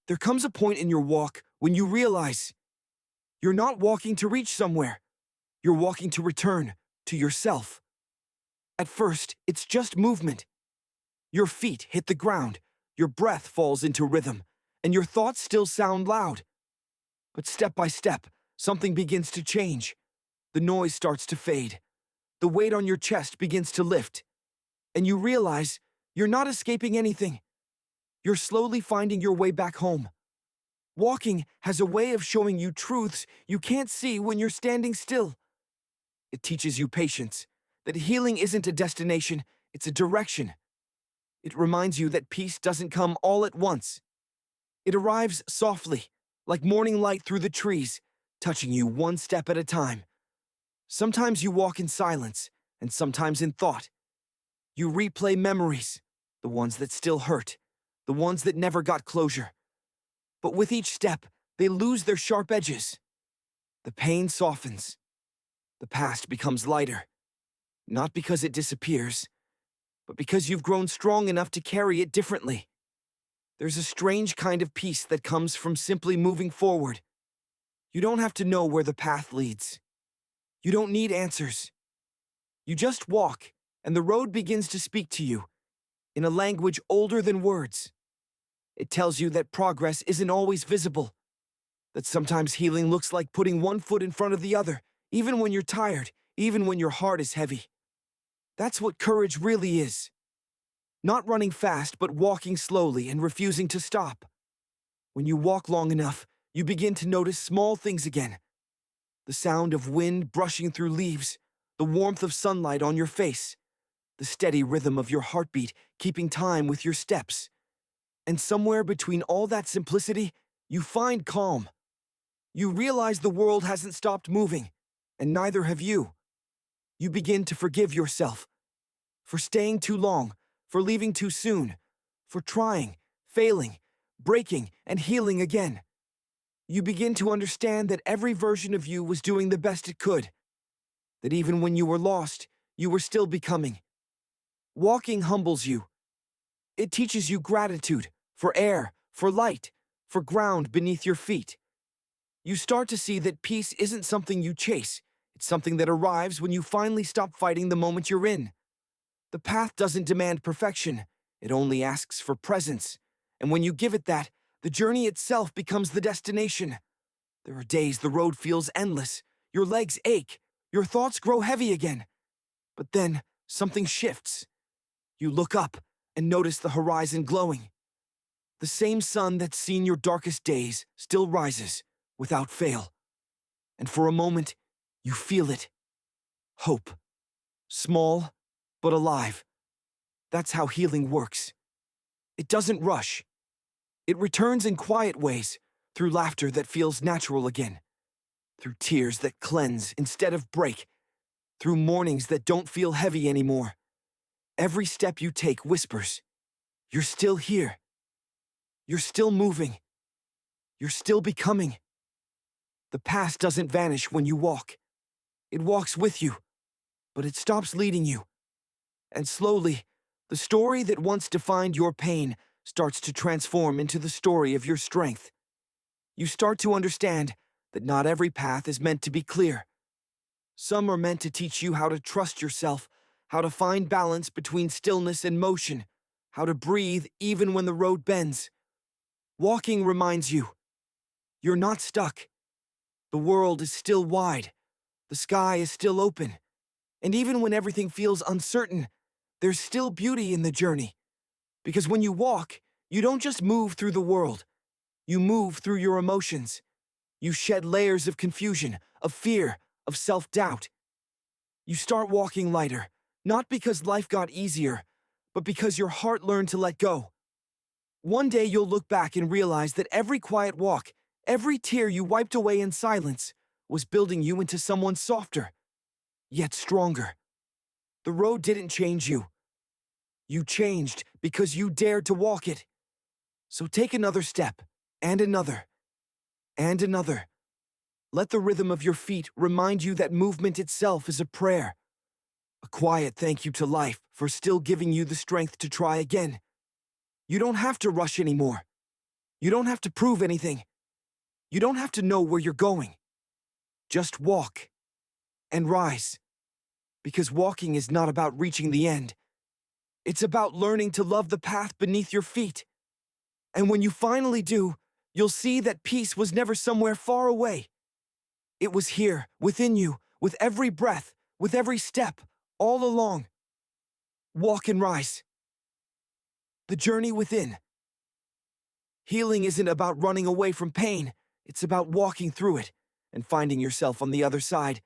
There comes a point in your walk when you realize you're not walking to reach somewhere, you're walking to return to yourself. At first, it's just movement. Your feet hit the ground, your breath falls into rhythm, and your thoughts still sound loud. But step by step, something begins to change. The noise starts to fade. The weight on your chest begins to lift. And you realize you're not escaping anything. You're slowly finding your way back home. Walking has a way of showing you truths you can't see when you're standing still. It teaches you patience, that healing isn't a destination, it's a direction. It reminds you that peace doesn't come all at once. It arrives softly, like morning light through the trees, touching you one step at a time. Sometimes you walk in silence, and sometimes in thought. You replay memories, the ones that still hurt, the ones that never got closure. But with each step, they lose their sharp edges. The pain softens. The past becomes lighter, not because it disappears, but because you've grown strong enough to carry it differently. There's a strange kind of peace that comes from simply moving forward. You don't have to know where the path leads. You don't need answers. You just walk, and the road begins to speak to you in a language older than words. It tells you that progress isn't always visible, that sometimes healing looks like putting one foot in front of the other, even when you're tired, even when your heart is heavy. That's what courage really is. Not running fast, but walking slowly and refusing to stop. When you walk long enough, you begin to notice small things again. The sound of wind brushing through leaves, the warmth of sunlight on your face, the steady rhythm of your heartbeat keeping time with your steps. And somewhere between all that simplicity, you find calm. You realize the world hasn't stopped moving, and neither have you. You begin to forgive yourself for staying too long, for leaving too soon, for trying, failing, breaking, and healing again. You begin to understand that every version of you was doing the best it could, that even when you were lost, you were still becoming. Walking humbles you. It teaches you gratitude for air, for light, for ground beneath your feet. You start to see that peace isn't something you chase, it's something that arrives when you finally stop fighting the moment you're in. The path doesn't demand perfection, it only asks for presence. And when you give it that, the journey itself becomes the destination. There are days the road feels endless, your legs ache, your thoughts grow heavy again. But then, something shifts. You look up and notice the horizon glowing. The same sun that's seen your darkest days still rises, without fail. And for a moment, you feel it. Hope. Small, but alive. That's how healing works. It doesn't rush. It returns in quiet ways, through laughter that feels natural again, through tears that cleanse instead of break, through mornings that don't feel heavy anymore. Every step you take whispers, "You're still here. You're still moving. You're still becoming." The past doesn't vanish when you walk. It walks with you, but it stops leading you. And slowly, the story that once defined your pain starts to transform into the story of your strength. You start to understand that not every path is meant to be clear. Some are meant to teach you how to trust yourself, how to find balance between stillness and motion, how to breathe even when the road bends. Walking reminds you, you're not stuck. The world is still wide. The sky is still open. And even when everything feels uncertain, there's still beauty in the journey. Because when you walk, you don't just move through the world. You move through your emotions. You shed layers of confusion, of fear, of self-doubt. You start walking lighter, not because life got easier, but because your heart learned to let go. One day you'll look back and realize that every quiet walk, every tear you wiped away in silence, was building you into someone softer, yet stronger. The road didn't change you. You changed because you dared to walk it. So take another step, and another, and another. Let the rhythm of your feet remind you that movement itself is a prayer, a quiet thank you to life for still giving you the strength to try again. You don't have to rush anymore. You don't have to prove anything. You don't have to know where you're going. Just walk and rise. Because walking is not about reaching the end. It's about learning to love the path beneath your feet. And when you finally do, you'll see that peace was never somewhere far away. It was here, within you, with every breath, with every step, all along. Walk and rise. The journey within. Healing isn't about running away from pain. It's about walking through it and finding yourself on the other side.